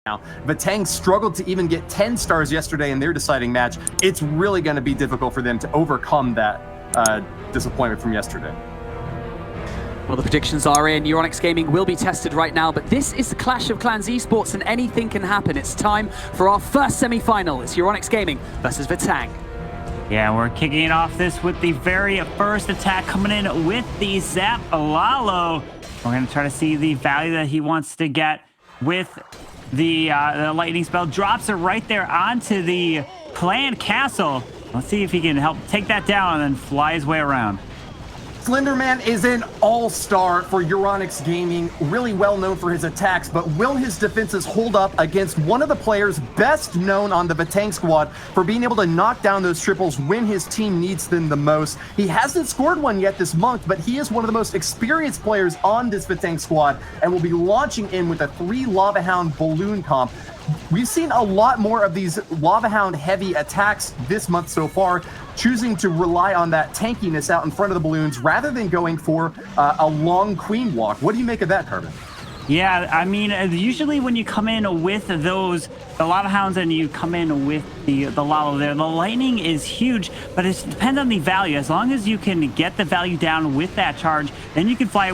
now. VATANG struggled to even get 10 stars yesterday in their deciding match. It's really going to be difficult for them to overcome that disappointment from yesterday. Well, the predictions are in. EURINICS Gaming will be tested right now, but this is the Clash of Clans esports and anything can happen. It's time for our first semi-final. It's EURINICS Gaming versus VATANG. Yeah, we're kicking it off this with the very first attack coming in with the Zap Lalo. We're going to try to see the value that he wants to get with the lightning spell. Drops it right there onto the clan castle. Let's see if he can help take that down and then fly his way around. Slenderman is an all-star for EURINICS Gaming, really well known for his attacks, but will his defenses hold up against one of the players best known on the VATANG squad for being able to knock down those triples when his team needs them the most? He hasn't scored one yet this month, but he is one of the most experienced players on this VATANG squad and will be launching in with a 3 Lava Hound balloon comp. We've seen a lot more of these Lava Hound heavy attacks this month so far, choosing to rely on that tankiness out in front of the balloons rather than going for a long queen walk. What do you make of that, Carbon? Yeah, I mean, usually when you come in with the Lava Hounds and you come in with the Lalo there, the lightning is huge, but it depends on the value. As long as you can get the value down with that charge, then you can fly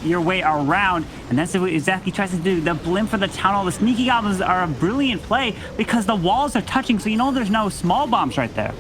your way around, and that's what exactly he tries to do. The blimp for the town hall, the sneaky goblins are a brilliant play because the walls are touching, so you know there's no small bombs right there.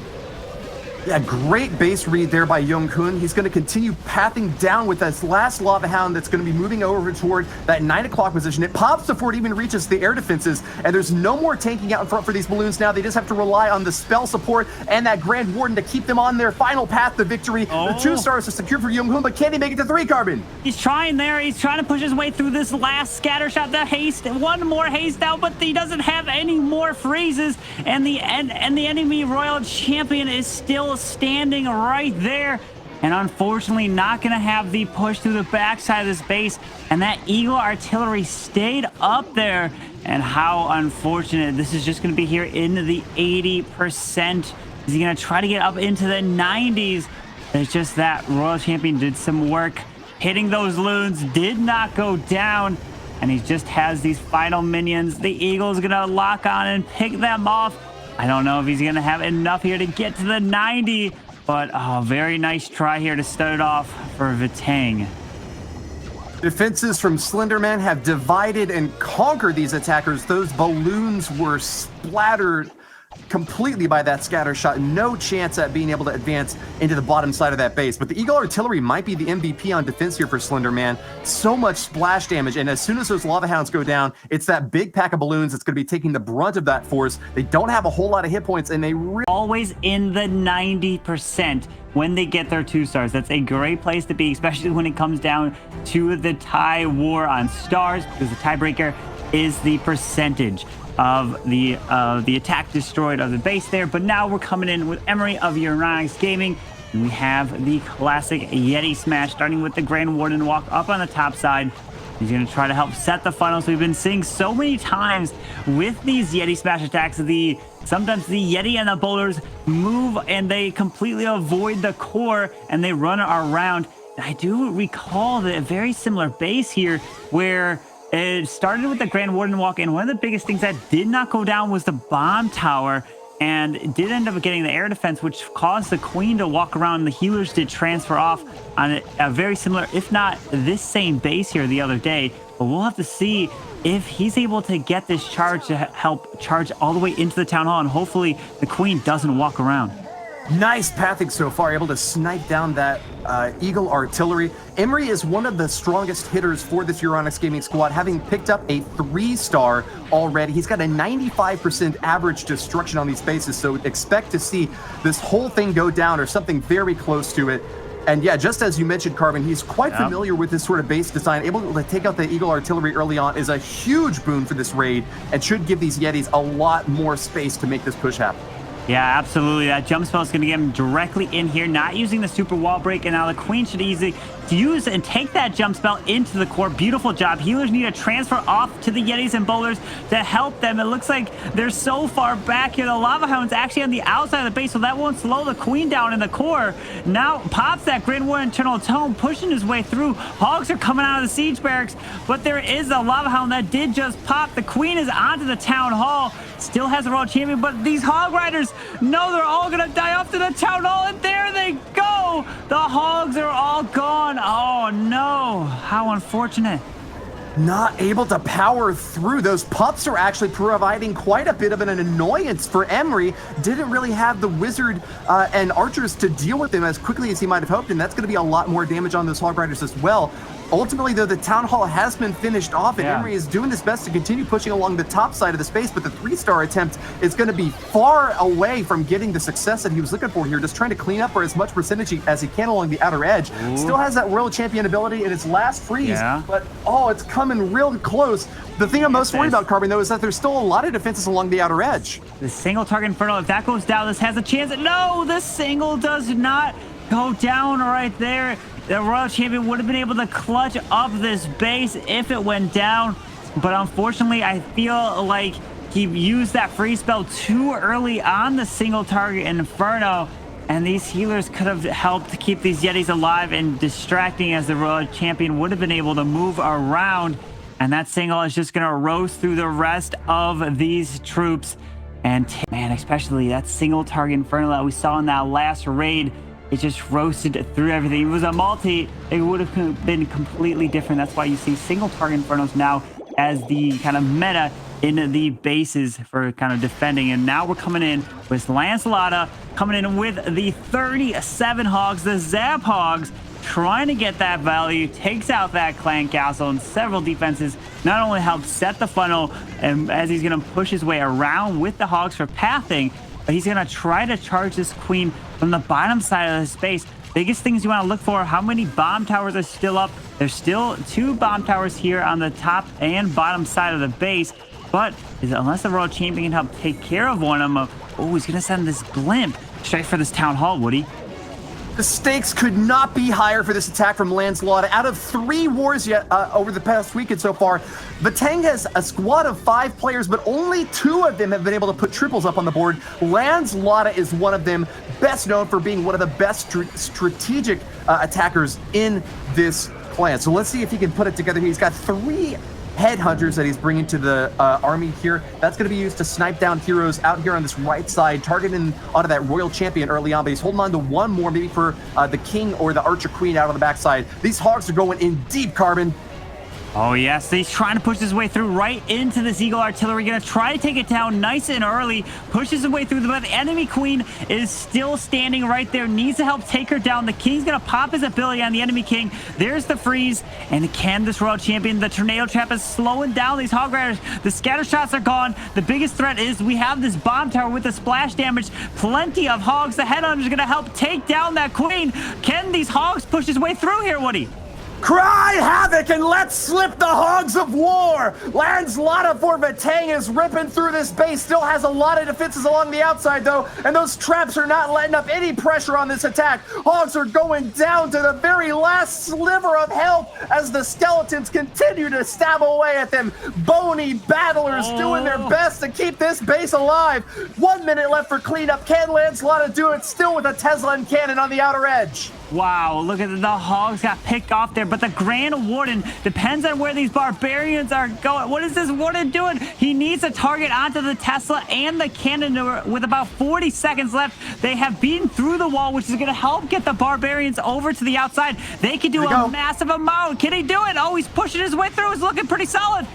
Yeah, great base read there by Young-kun. He's going to continue pathing down with this last Lava Hound that's going to be moving over toward that 9 o'clock position. It pops before it even reaches the air defenses, and there's no more tanking out in front for these balloons now. They just have to rely on the spell support and that Grand Warden to keep them on their final path to victory. The 2 stars are secured for Young-kun, but can he make it to 3, Carbon? He's trying there. He's trying to push his way through this last scatter shot. The haste, one more haste out, but he doesn't have any more freezes, and the enemy Royal Champion is still standing right there, and unfortunately not gonna have the push through the backside of this base, and that Eagle artillery stayed up there. And how unfortunate. This is just gonna be here in the 80%. Is he gonna try to get up into the 90s? It's just that Royal Champion did some work hitting those loons, did not go down, and he just has these final minions. The Eagle's gonna lock on and pick them off. I don't know if he's going to have enough here to get to the 90, but very nice try here to start it off for VATANG. Defenses from Slenderman have divided and conquered these attackers. Those balloons were splattered completely by that scatter shot. No chance at being able to advance into the bottom side of that base. But the Eagle Artillery might be the MVP on defense here for Slenderman. So much splash damage, and as soon as those Lava Hounds go down, it's that big pack of balloons that's going to be taking the brunt of that force. They don't have a whole lot of hit points, and they always in the 90% when they get their 2 stars. That's a great place to be, especially when it comes down to the tie war on stars, because the tiebreaker is the percentage of the attack destroyed of the base there. But now we're coming in with Emery of EURINICS Gaming, and we have the classic Yeti smash, starting with the Grand Warden walk up on the top side. He's going to try to help set the funnels. We've been seeing so many times with these Yeti smash attacks, sometimes the Yeti and the boulders move and they completely avoid the core and they run around. I do recall the very similar base here where it started with the Grand Warden walk, and one of the biggest things that did not go down was the bomb tower, and it did end up getting the air defense, which caused the Queen to walk around. The healers did transfer off on a very similar, if not this same base here the other day. But we'll have to see if he's able to get this charge to help charge all the way into the town hall, and hopefully the Queen doesn't walk around. Nice pathing so far, able to snipe down that Eagle Artillery. Emery is one of the strongest hitters for this EURINICS Gaming squad, having picked up a 3-star already. He's got a 95% average destruction on these bases, so expect to see this whole thing go down or something very close to it. And yeah, just as you mentioned, Carbon, he's quite familiar with this sort of base design. Able to take out the Eagle Artillery early on is a huge boon for this raid and should give these Yetis a lot more space to make this push happen. Yeah, absolutely. That jump spell is going to get him directly in here, not using the super wall break. And now the queen should easily use and take that jump spell into the core. Beautiful job. Healers need to transfer off to the Yetis and boulders to help them. It looks like they're so far back here. The lava hound's actually on the outside of the base, so that won't slow the queen down in the core. Now pops that Grand War Internal Tome, pushing his way through. Hogs are coming out of the siege barracks, but there is a lava hound that did just pop. The queen is onto the town hall. Still has a world champion, but these hog riders know they're all gonna die off to the town hall, and there they go. The hogs are all gone. Oh no, how unfortunate. Not able to power through. Those pups are actually providing quite a bit of an annoyance for Emery. Didn't really have the wizard and archers to deal with them as quickly as he might have hoped, and that's going to be a lot more damage on those hog riders as well. Ultimately, though, the town hall has been finished off, and Emery is doing his best to continue pushing along the top side of the space, but the 3-star attempt is going to be far away from getting the success that he was looking for here, just trying to clean up for as much percentage as he can along the outer edge. Ooh. Still has that world champion ability in its last freeze, but oh, it's coming real close. The thing I'm most worried about, Carbon, though, is that there's still a lot of defenses along the outer edge. The single target Inferno, if that goes down, this has a chance. No, the single does not go down right there. The Royal Champion would have been able to clutch up this base if it went down. But unfortunately, I feel like he used that free spell too early on the single target Inferno. And these healers could have helped to keep these Yetis alive and distracting, as the Royal Champion would have been able to move around. And that single is just going to roast through the rest of these troops. And man, especially that single target Inferno that we saw in that last raid. It just roasted through everything. If it was a multi, it would have been completely different. That's why you see single target Infernos now as the kind of meta in the bases for kind of defending. And now we're coming in with Lancelot coming in with the 37 hogs, the Zap hogs, trying to get that value, takes out that clan castle, and several defenses not only help set the funnel, and as he's going to push his way around with the hogs for pathing, but he's going to try to charge this queen from the bottom side of the space. Biggest things you want to look for, how many bomb towers are still up. There's still 2 bomb towers here on the top and bottom side of the base, but unless the Royal Champion can help take care of one of them, oh, he's going to send this blimp straight for this town hall, Woody. The stakes could not be higher for this attack from Lancelot. Out of 3 wars yet over the past weekend so far, VATANG has a squad of 5 players, but only 2 of them have been able to put triples up on the board. Lancelot is one of them, best known for being one of the best strategic attackers in this clan. So let's see if he can put it together. He's got 3 headhunters that he's bringing to the army here. That's going to be used to snipe down heroes out here on this right side, targeting onto that Royal Champion early on, but he's holding on to 1 more, maybe for the King or the Archer Queen out on the backside. These hogs are going in deep, Carbon. Oh, yes. He's trying to push his way through right into this Eagle Artillery. Going to try to take it down nice and early. Pushes his way through, but the enemy queen is still standing right there. Needs to help take her down. The King's going to pop his ability on the enemy King. There's the freeze. And can this Royal Champion, the Tornado Trap is slowing down these Hog Riders. The scatter shots are gone. The biggest threat is we have this bomb tower with the splash damage. Plenty of hogs. The Headhunter is going to help take down that queen. Can these hogs push his way through here, Woody? Cry havoc and let slip the hogs of war. Lancelot for VATANG is ripping through this base. Still has a lot of defenses along the outside, though, and those traps are not letting up any pressure on this attack. Hogs are going down to the very last sliver of health as the skeletons continue to stab away at them. Bony battlers doing their best to keep this base alive. 1 minute left for cleanup. Can Lancelot do it? Still with a Tesla and cannon on the outer edge. Wow, look at the hogs got picked off there, but the Grand Warden depends on where these barbarians are going. What is this Warden doing? He needs a target onto the Tesla and the cannon with about 40 seconds left. They have beaten through the wall, which is going to help get the barbarians over to the outside. They can do a massive amount. Can he do it? Oh, he's pushing his way through. It's looking pretty solid.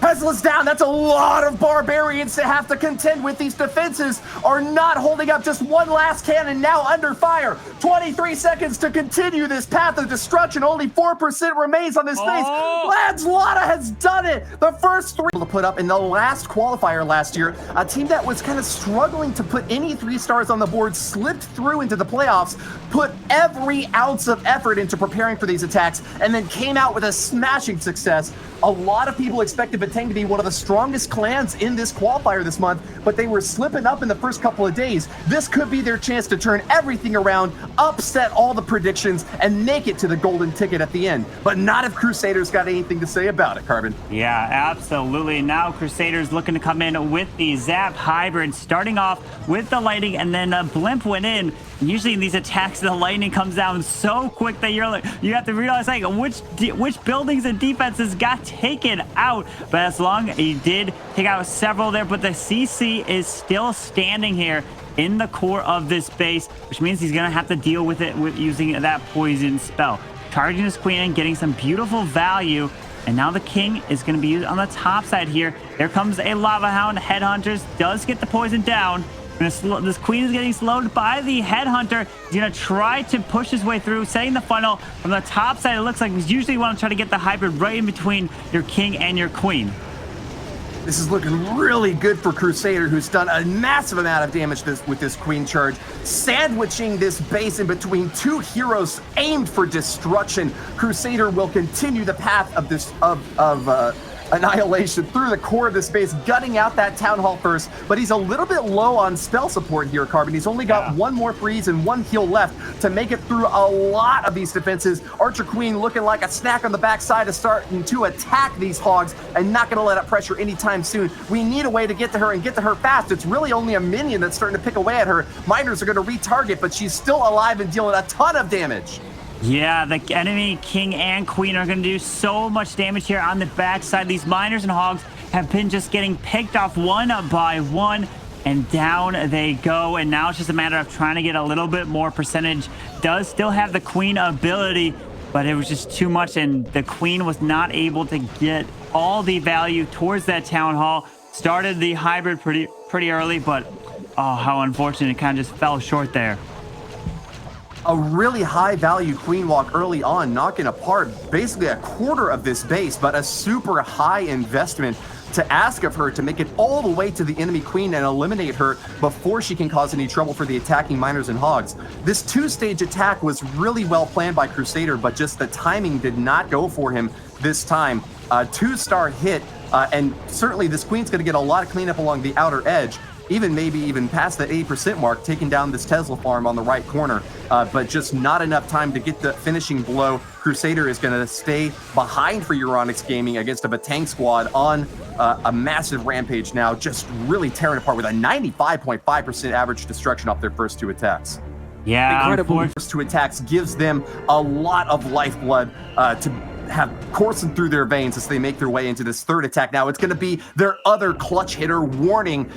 Tesla's down. That's a lot of barbarians to have to contend with. These defenses are not holding up. Just 1 last cannon now under fire. 23 seconds to continue this path of destruction. Only 4% remains on this base. Lancelot has done it. The first 3 to put up in the last qualifier last year. A team that was kind of struggling to put any 3 stars on the board slipped through into the playoffs, put every ounce of effort into preparing for these attacks, and then came out with a smashing success. A lot of people expected Vatang to be one of the strongest clans in this qualifier this month, but they were slipping up in the first couple of days. This could be their chance to turn everything around, upset all the predictions, and make it to the golden ticket at the end. But not if Crusaders got anything to say about it, Carbon. Yeah, absolutely. Now Crusaders looking to come in with the Zap Hybrid, starting off with the lightning, and then a Blimp went in. Usually in these attacks, the lightning comes down so quick that you have to realize like which buildings and defenses got taken out. But as long he did take out several there, but the CC is still standing here in the core of this base, which means he's gonna have to deal with it with using that poison spell. Charging his queen and getting some beautiful value. And now the king is going to be used on the top side here. There comes a Lava Hound. Headhunters does get the poison down. This queen is getting slowed by the Headhunter. He's going to try to push his way through, setting the funnel from the top side. It looks like he's usually want to try to get the hybrid right in between your king and your queen. This is looking really good for Crusader, who's done a massive amount of damage with this queen charge, sandwiching this base in between two heroes aimed for destruction. Crusader will continue the path of this annihilation through the core of this base, gutting out that town hall first, but he's a little bit low on spell support here, Carbon. He's only got one more freeze and one heal left to make it through a lot of these defenses. Archer Queen looking like a snack on the backside is starting to attack these hogs and not going to let up pressure anytime soon. We need a way to get to her and get to her fast. It's really only a minion that's starting to pick away at her. Miners are going to retarget, but she's still alive and dealing a ton of damage. Yeah, the enemy king and queen are going to do so much damage here on the backside. These miners and hogs have been just getting picked off one by one, and down they go. And now it's just a matter of trying to get a little bit more percentage. Does still have the queen ability, but it was just too much, and the queen was not able to get all the value towards that town hall. Started the hybrid pretty early, but oh, how unfortunate. It kind of just fell short there. A really high value queen walk early on, knocking apart basically a quarter of this base, but a super high investment to ask of her to make it all the way to the enemy queen and eliminate her before she can cause any trouble for the attacking miners and hogs. This two-stage attack was really well planned by Crusader, but just the timing did not go for him this time. A two-star hit, and certainly this queen's going to get a lot of cleanup along the outer edge, maybe even past the 80% mark, taking down this Tesla farm on the right corner, but just not enough time to get the finishing blow. Crusader is going to stay behind for EURINICS Gaming against a Vatang squad on a massive rampage now, just really tearing apart with a 95.5% average destruction off their first two attacks. Yeah, incredible. First two attacks gives them a lot of lifeblood to have coursing through their veins as they make their way into this third attack. Now it's going to be their other clutch hitter. Warning,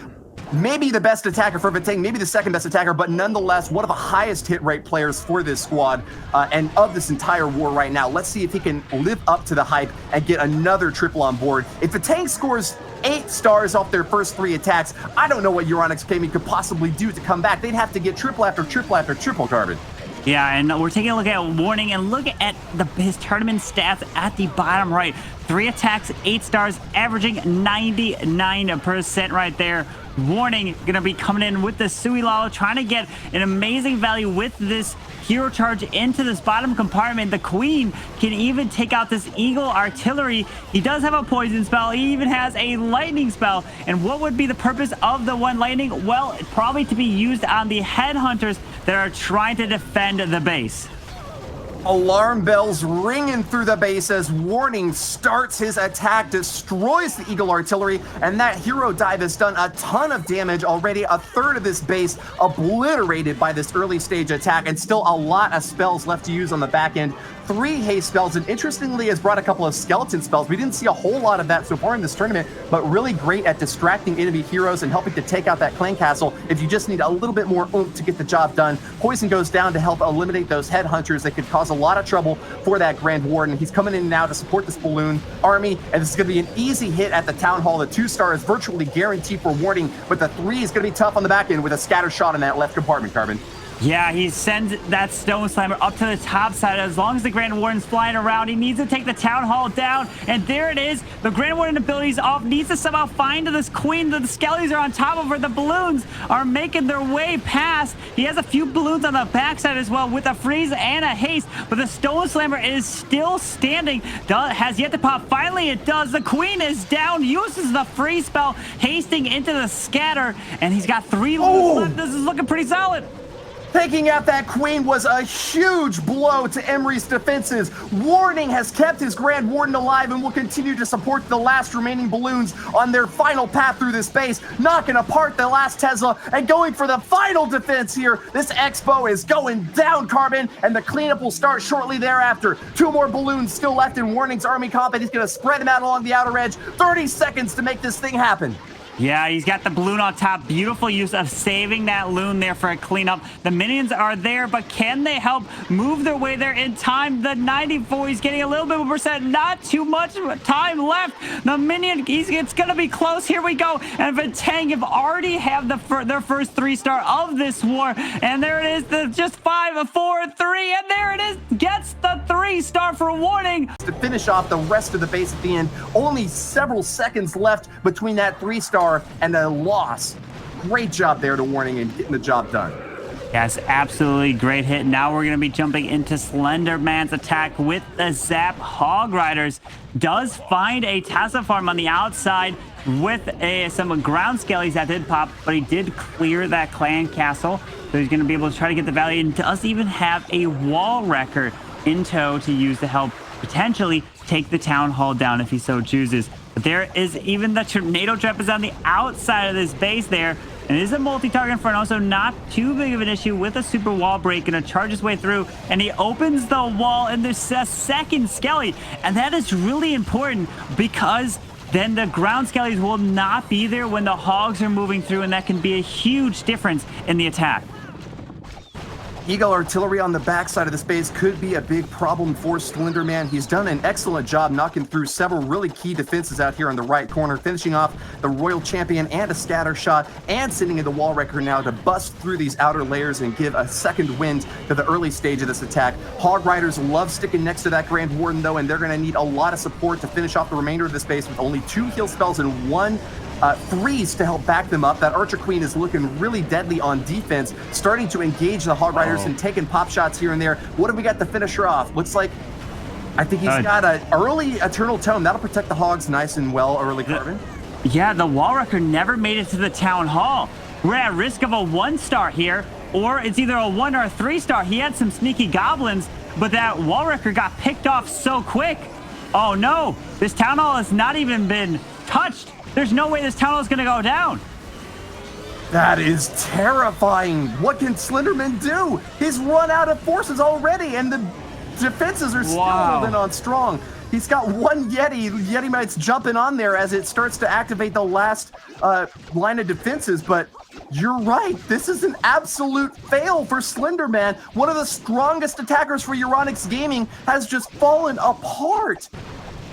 maybe the best attacker for Vatang, maybe the second best attacker, but nonetheless one of the highest hit rate players for this squad and of this entire war right now. Let's see if he can live up to the hype and get another triple on board. If Vatang scores 8 stars off their first 3 attacks, I don't know what EURINICS Gaming could possibly do to come back. They'd have to get triple after triple after triple, Carbon. Yeah, and we're taking a look at Warning, and look at his tournament stats at the bottom right. 3 attacks, 8 stars, averaging 99% right there. Warning gonna be coming in with the Suilalo, trying to get an amazing value with this hero charge into this bottom compartment. The queen can even take out this eagle artillery. He does have a poison spell. He even has a lightning spell. And what would be the purpose of the one lightning? Well, probably to be used on the headhunters that are trying to defend the base. Alarm bells ringing through the base as Warning starts his attack, destroys the Eagle artillery, and that hero dive has done a ton of damage already. A third of this base obliterated by this early stage attack, and still a lot of spells left to use on the back end. 3 haste spells, and interestingly has brought a couple of skeleton spells. We didn't see a whole lot of that so far in this tournament, but really great at distracting enemy heroes and helping to take out that clan castle if you just need a little bit more oomph to get the job done. Poison goes down to help eliminate those headhunters that could cause a lot of trouble for that Grand Warden. He's coming in now to support this balloon army, and this is going to be an easy hit at the town hall. The 2-star is virtually guaranteed for Warning, but the 3 is going to be tough on the back end with a scatter shot in that left compartment, Carbon. Yeah, he sends that Stone Slammer up to the top side. As long as the Grand Warden's flying around, he needs to take the Town Hall down. And there it is. The Grand Warden ability's off. Needs to somehow find this queen. The skellies are on top of her. The balloons are making their way past. He has a few balloons on the backside as well with a freeze and a haste. But the Stone Slammer is still standing. Has yet to pop. Finally, it does. The queen is down. Uses the freeze spell. Hasting into the scatter. And he's got 3 balloons left. This is looking pretty solid. Taking out that queen was a huge blow to Emery's defenses. Warning has kept his Grand Warden alive and will continue to support the last remaining balloons on their final path through this base, knocking apart the last Tesla and going for the final defense here. This Expo is going down, Carbon, and the cleanup will start shortly thereafter. 2 more balloons still left in Warning's army comp, and he's going to spread them out along the outer edge. 30 seconds to make this thing happen. Yeah, he's got the balloon on top. Beautiful use of saving that loon there for a cleanup. The minions are there, but can they help move their way there in time? The 94, he's getting a little bit of percent. Not too much time left. The minion, it's going to be close. Here we go. And VATANG have already have their first 3-star of this war. And there it is. Just 5, 4, 3. And there it is. Gets the 3-star for Warning. To finish off the rest of the base at the end, only several seconds left between that 3-star and a loss. Great job there to Warning and getting the job done. Yes, absolutely great hit. Now we're going to be jumping into Slenderman's attack with the Zap. Hog Riders does find a Tesla farm on the outside with some ground skellies that did pop, but he did clear that clan castle. So he's going to be able to try to get the value, and does even have a wall wrecker in tow to use to help potentially take the town hall down if he so chooses. But there is even the tornado trap is on the outside of this base there. And it is a multi-target front, also not too big of an issue with a super wall break. Gonna charge his way through, and he opens the wall, and there's a second skelly. And that is really important because then the ground skellies will not be there when the hogs are moving through, and that can be a huge difference in the attack. Eagle artillery on the backside of the space could be a big problem for Slenderman. He's done an excellent job knocking through several really key defenses out here on the right corner, finishing off the Royal Champion and a scatter shot, and sending in the wall wrecker now to bust through these outer layers and give a second wind to the early stage of this attack. Hog Riders love sticking next to that Grand Warden though, and they're going to need a lot of support to finish off the remainder of this base with only 2 heal spells and 1 freeze to help back them up. That Archer Queen is looking really deadly on defense, starting to engage the Hog Riders and taking pop shots here and there. What have we got to finish her off? Looks like, I think he's got an early Eternal Tome. That'll protect the Hogs nice and well early, Carbon. Yeah, the wall wrecker never made it to the town hall. We're at risk of a 1-star here, or it's either a 1 or a 3-star. He had some sneaky goblins, but that wall wrecker got picked off so quick. Oh no, this town hall has not even been touched. There's no way this town hall is going to go down. That is terrifying. What can Slenderman do? He's run out of forces already, and the defenses are still holding on strong. He's got 1 Yeti. Yeti Knight's jumping on there as it starts to activate the last line of defenses, but you're right. This is an absolute fail for Slenderman. One of the strongest attackers for EURINICS Gaming has just fallen apart.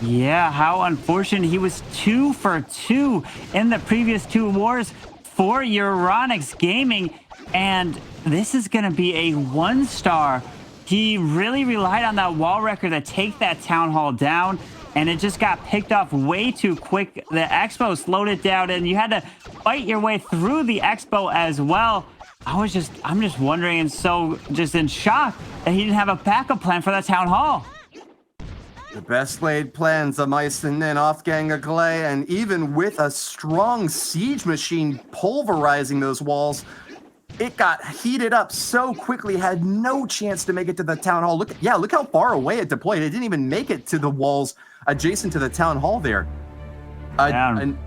Yeah, how unfortunate. He was 2 for 2 in the previous 2 wars for EURINICS Gaming, and this is going to be a 1-star. He really relied on that wall wrecker to take that town hall down, and it just got picked off way too quick. The Expo slowed it down, and you had to fight your way through the Expo as well. I'm just wondering, and so just in shock that he didn't have a backup plan for that town hall. The best laid plans of mice and men off gang of clay, and even with a strong siege machine pulverizing those walls, it got heated up so quickly, had no chance to make it to the town hall. Look how far away it deployed. It didn't even make it to the walls adjacent to the town hall there. An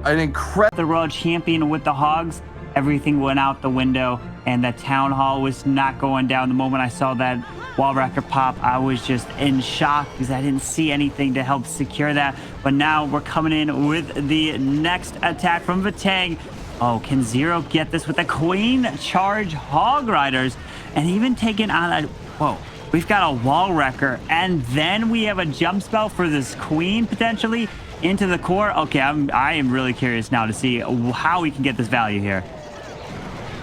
incredible... The Royal Champion with the Hogs, everything went out the window, and the town hall was not going down. The moment I saw that wall wrecker pop, I was just in shock because I didn't see anything to help secure that. But now we're coming in with the next attack from VATANG. Oh, can Zero get this with the Queen Charge Hog Riders? And even taking on a... Whoa. We've got a wall wrecker, and then we have a jump spell for this Queen potentially into the core. Okay, I am really curious now to see how we can get this value here.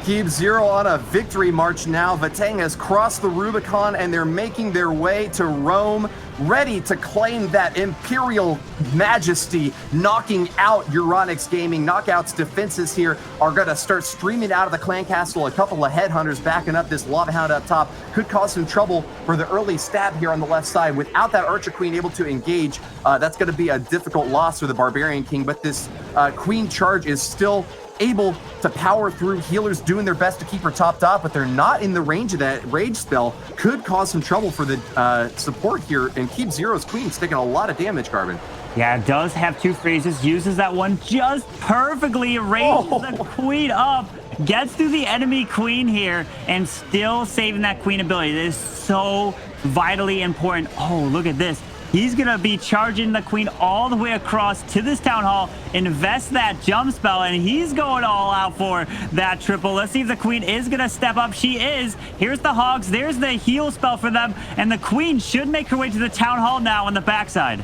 Keep Zero on a victory march now. Vatang has crossed the Rubicon and they're making their way to Rome, ready to claim that imperial majesty, knocking out EURINICS Gaming. Knockout's defenses here are going to start streaming out of the clan castle. A couple of headhunters backing up this lava hound up top could cause some trouble for the early stab here on the left side. Without that Archer Queen able to engage, that's going to be a difficult loss for the Barbarian King, but this Queen charge is still able to power through. Healers doing their best to keep her topped off, but they're not in the range of that rage spell. Could cause some trouble for the support here, and Keep Zero's Queen's taking a lot of damage, Carbon. Yeah, it does have 2 freezes, uses that one just perfectly, raises the Queen up, gets through the enemy Queen here, and still saving that Queen ability. It is so vitally important. Oh, look at this. He's going to be charging the Queen all the way across to this Town Hall, invest that jump spell, and he's going all out for that triple. Let's see if the Queen is going to step up. She is. Here's the Hogs. There's the heal spell for them, and the Queen should make her way to the Town Hall now on the backside.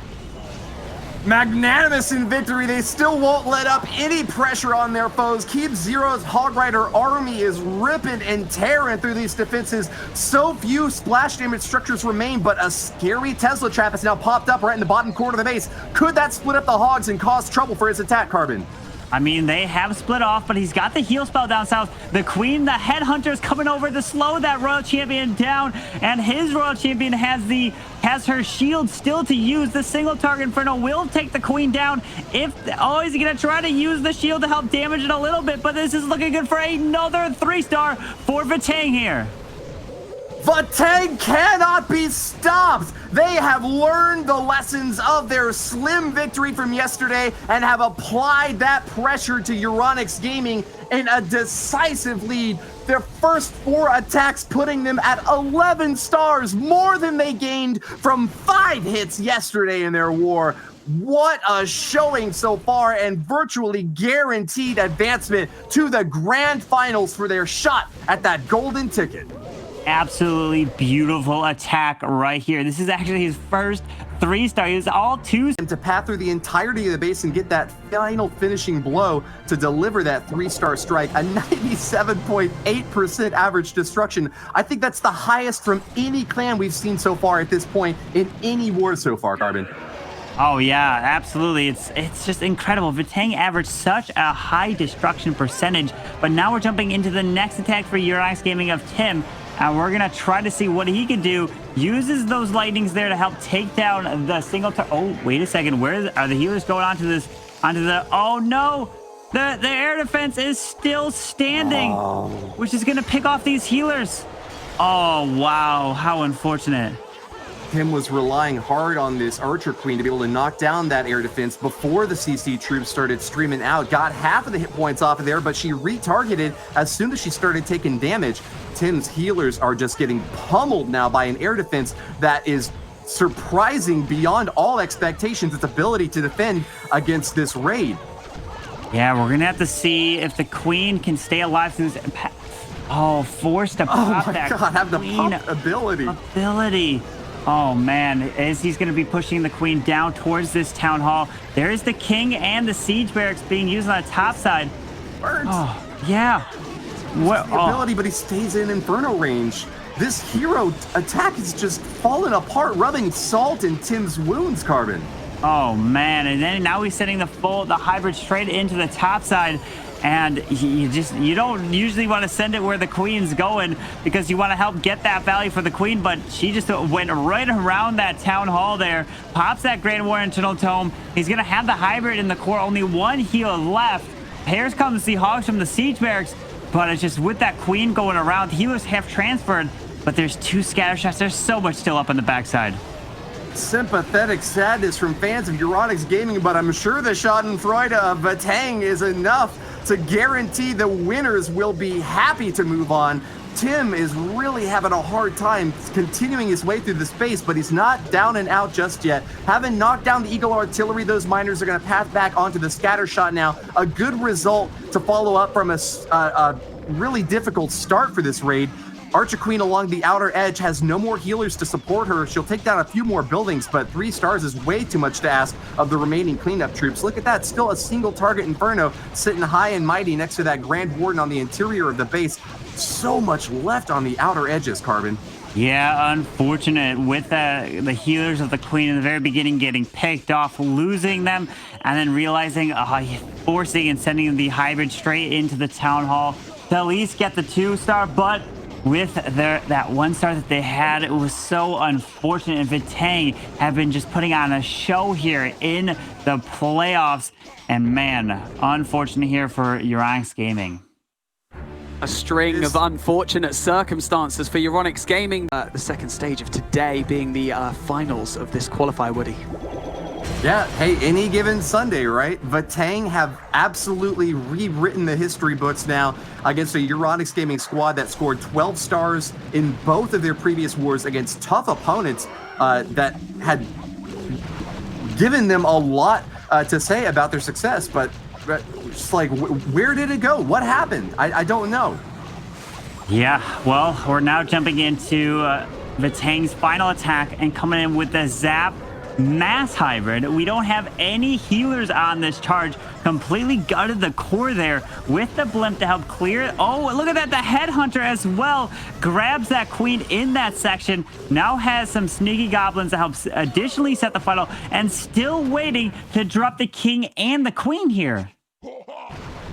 Magnanimous in victory. They still won't let up any pressure on their foes. Keep Zero's Hog Rider army is ripping and tearing through these defenses. So few splash damage structures remain, but a scary Tesla trap has now popped up right in the bottom corner of the base. Could that split up the Hogs and cause trouble for his attack, Carbon? I mean, they have split off, but he's got the heal spell down south. The Queen, the Headhunter's coming over to slow that Royal Champion down, and his Royal Champion has her shield still to use. The single target Inferno will take the Queen down. Is he gonna try to use the shield to help damage it a little bit, but this is looking good for another 3-star for Vatang here. Vatang cannot be stopped. They have learned the lessons of their slim victory from yesterday and have applied that pressure to EURINICS Gaming in a decisive lead. Their first 4 attacks putting them at 11 stars, more than they gained from 5 hits yesterday in their war. What a showing so far, and virtually guaranteed advancement to the grand finals for their shot at that golden ticket. Absolutely beautiful attack right here. This is actually his first 3-star. He was all 2. To path through the entirety of the base and get that final finishing blow to deliver that 3-star strike, a 97.8% average destruction. I think that's the highest from any clan we've seen so far at this point in any war so far, Carbon. Oh yeah, absolutely. It's just incredible. Vatang averaged such a high destruction percentage, but now we're jumping into the next attack for EURINICS Gaming of Tim. And we're going to try to see what he can do. Uses those lightnings there to help take down the single Oh, wait a second. Where are the healers going onto the... Oh, no. The air defense is still standing, which is going to pick off these healers. Oh, wow. How unfortunate. Tim was relying hard on this Archer Queen to be able to knock down that air defense before the CC troops started streaming out. Got half of the hit points off of there, but she retargeted as soon as she started taking damage. Tim's healers are just getting pummeled now by an air defense that is surprising beyond all expectations, its ability to defend against this raid. Yeah, we're going to have to see if the Queen can stay alive through this. Oh, forced to pop that God, have the pump ability. Oh man, as he's going to be pushing the Queen down towards this Town Hall. There is the King and the Siege Barracks being used on the top side. Burnt. Oh, yeah. What ability, but he stays in Inferno range. This hero attack is just falling apart, rubbing salt in Tim's wounds, Carbon. Oh man, and then now he's sending the hybrid straight into the top side. And you don't usually want to send it where the Queen's going because you want to help get that value for the Queen, but she just went right around that Town Hall there, pops that Grand War Internal Tome. He's going to have the hybrid in the core, only 1 heal left. Here comes the Hogs from the Siege Barracks, but it's just with that Queen going around, healers have transferred, but there's 2 scatter shots. There's so much still up on the backside. Sympathetic sadness from fans of EURINICS Gaming, but I'm sure the Schadenfreude of Vatang is enough to guarantee the winners will be happy to move on. Tim is really having a hard time continuing his way through the space, but he's not down and out just yet. Having knocked down the Eagle Artillery, those miners are going to path back onto the scatter shot now. A good result to follow up from a really difficult start for this raid. Archer Queen along the outer edge has no more healers to support her. She'll take down a few more buildings, but 3 stars is way too much to ask of the remaining cleanup troops. Look at that, still a single target Inferno sitting high and mighty next to that Grand Warden on the interior of the base. So much left on the outer edges, Carbon. Yeah, unfortunate with the healers of the Queen in the very beginning getting picked off, losing them, and then realizing, forcing and sending the hybrid straight into the Town Hall to at least get the 2-star, but with that 1-star that they had, it was so unfortunate. And VATANG have been just putting on a show here in the playoffs, and man, unfortunate here for EURINICS Gaming. A string of unfortunate circumstances for EURINICS Gaming. The second stage of today being the finals of this qualifier, Woody. Yeah, hey, any given Sunday, right? VATANG have absolutely rewritten the history books now against a EURINICS Gaming squad that scored 12 stars in both of their previous wars against tough opponents that had given them a lot to say about their success, but just like, where did it go? What happened? I don't know. Yeah, well, we're now jumping into VATANG's final attack and coming in with the Zap Mass Hybrid. We don't have any healers on this charge. Completely gutted the core there with the blimp to help clear it. Oh, look at that. The Headhunter as well grabs that Queen in that section. Now has some sneaky goblins to help additionally set the final, and still waiting to drop the King and the Queen here.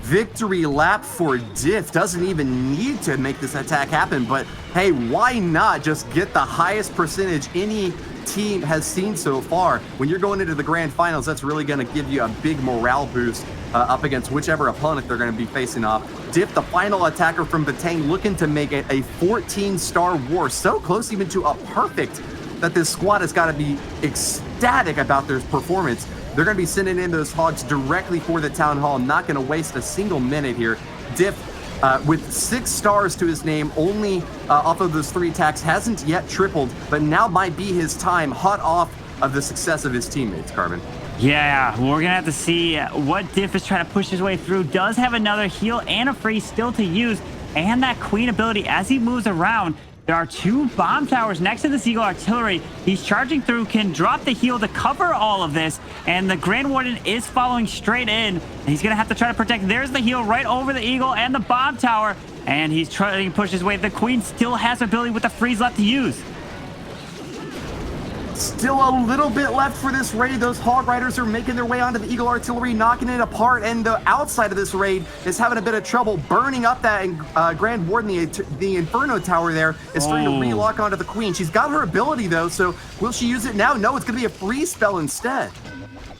Victory lap for Diff. Doesn't even need to make this attack happen, but hey, why not just get the highest percentage any team has seen so far? When you're going into the grand finals, that's really going to give you a big morale boost up against whichever opponent they're going to be facing off. Diff, the final attacker from VATANG, looking to make it a 14-star war. So close even to a perfect that this squad has got to be ecstatic about their performance. They're going to be sending in those hogs directly for the Town Hall, not going to waste a single minute here. Diff, with 6 stars to his name, only off of those 3 attacks, hasn't yet tripled, but now might be his time, hot off of the success of his teammates, Carbon. Yeah, we're going to have to see what Diff is trying to push his way through. Does have another heal and a freeze still to use, and that Queen ability as he moves around. There are 2 bomb towers next to the Seagull Artillery. He's charging through, can drop the heal to cover all of this, and the Grand Warden is following straight in, and he's going to have to try to protect. There's the heal right over the Eagle and the bomb tower, and he's trying to push his way. The Queen still has ability with the freeze left to use. Still a little bit left for this raid. Those Hog Riders are making their way onto the Eagle Artillery, knocking it apart, and the outside of this raid is having a bit of trouble burning up that Grand Warden. The Inferno Tower there is starting to relock onto the Queen. She's got her ability, though, so will she use it now? No, it's going to be a freeze spell instead.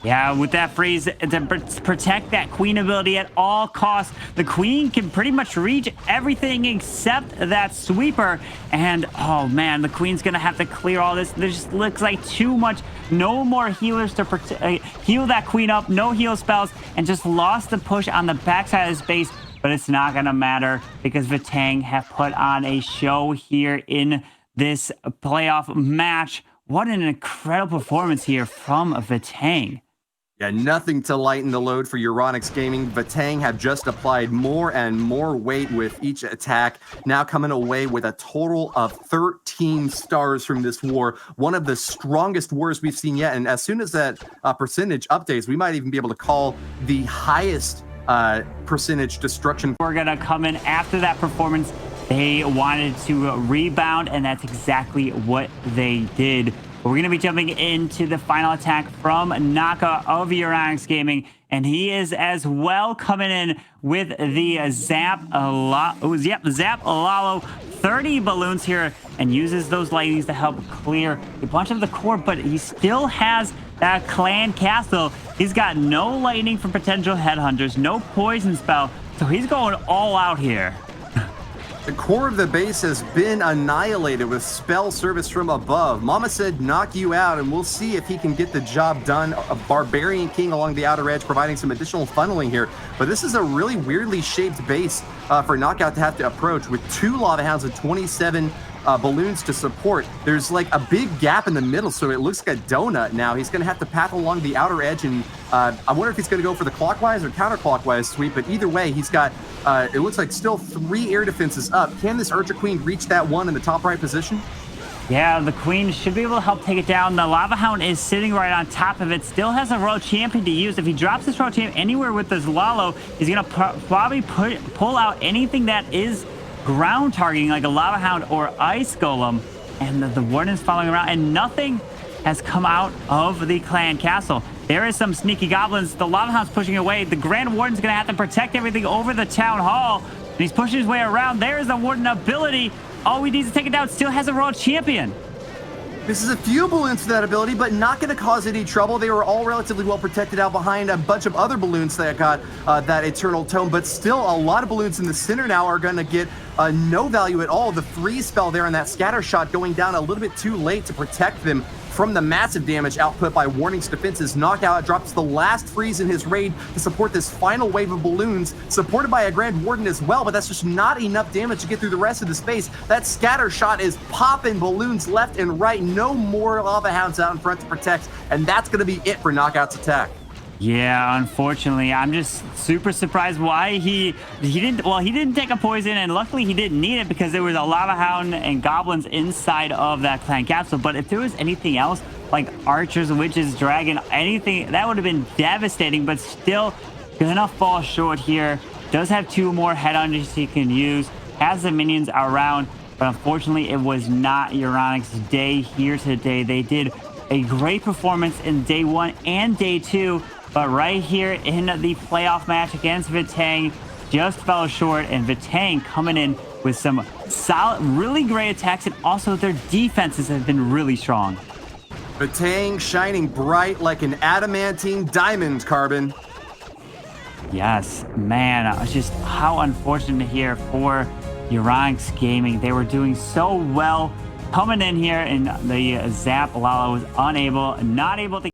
Yeah, with that freeze to protect that Queen ability at all costs, the Queen can pretty much reach everything except that sweeper. And oh man, the Queen's gonna have to clear all this. There just looks like too much. No more healers to heal that Queen up. No heal spells, and just lost the push on the backside of this base. But it's not gonna matter because VATANG have put on a show here in this playoff match. What an incredible performance here from VATANG. Yeah, nothing to lighten the load for EURINICS Gaming. VATANG have just applied more and more weight with each attack, now coming away with a total of 13 stars from this war, one of the strongest wars we've seen yet. And as soon as that percentage updates, we might even be able to call the highest percentage destruction. We're gonna come in after that performance. They wanted to rebound, and that's exactly what they did. We're going to be jumping into the final attack from Naka of EURINICS Gaming, and he is as well coming in with the Zap Alalo 30 balloons here, and uses those lightnings to help clear a bunch of the core, but he still has that Clan Castle. He's got no lightning from potential headhunters, no poison spell, so he's going all out here. The core of the base has been annihilated with spell service from above. Mama said knock you out, and we'll see if he can get the job done. A Barbarian King along the outer edge providing some additional funneling here. But this is a really weirdly shaped base for Knockout to have to approach with 2 Lava Hounds and 27 balloons to support. There's like a big gap in the middle, so it looks like a donut now. He's going to have to path along the outer edge, and I wonder if he's going to go for the clockwise or counterclockwise sweep, but either way, he's got, it looks like still 3 air defenses up. Can this Urcha Queen reach that one in the top right position? Yeah, the Queen should be able to help take it down. The Lava Hound is sitting right on top of it. Still has a Royal Champion to use. If he drops this Royal Champion anywhere with this Lalo, he's going to probably pull out anything that is ground targeting, like a Lava Hound or Ice Golem. And the Warden's following around, and nothing has come out of the Clan Castle. There is some sneaky goblins. The Lava Hound's pushing away. The Grand Warden's going to have to protect everything over the Town Hall. And he's pushing his way around. There is the Warden ability. All we need to take it down. Still has a Royal Champion. This is a few balloons for that ability, but not going to cause any trouble. They were all relatively well protected out behind a bunch of other balloons that got that Eternal Tome, but still a lot of balloons in the center now are going to get no value at all. The freeze spell there and that scatter shot going down a little bit too late to protect them from the massive damage output by Warning's defenses. Knockout drops the last freeze in his raid to support this final wave of balloons, supported by a Grand Warden as well, but that's just not enough damage to get through the rest of the space. That scatter shot is popping balloons left and right. No more Lava Hounds out in front to protect, and that's going to be it for Knockout's attack. Yeah, unfortunately, I'm just super surprised why he didn't take a poison, and luckily he didn't need it because there was a Lava Hound and goblins inside of that Clan Capsule. But if there was anything else, like archers, witches, dragon, anything, that would have been devastating, but still gonna fall short here. Does have 2 more head hunters he can use, has the minions around, but unfortunately it was not EURINICS' day here today. They did a great performance in day 1 and day 2, but right here in the playoff match against VATANG, just fell short, and VATANG coming in with some solid, really great attacks, and also their defenses have been really strong. VATANG shining bright like an adamantine diamond, Carbon. Yes, man, it's just how unfortunate here for EURINICS Gaming. They were doing so well coming in here, and the Zap Lala was not able to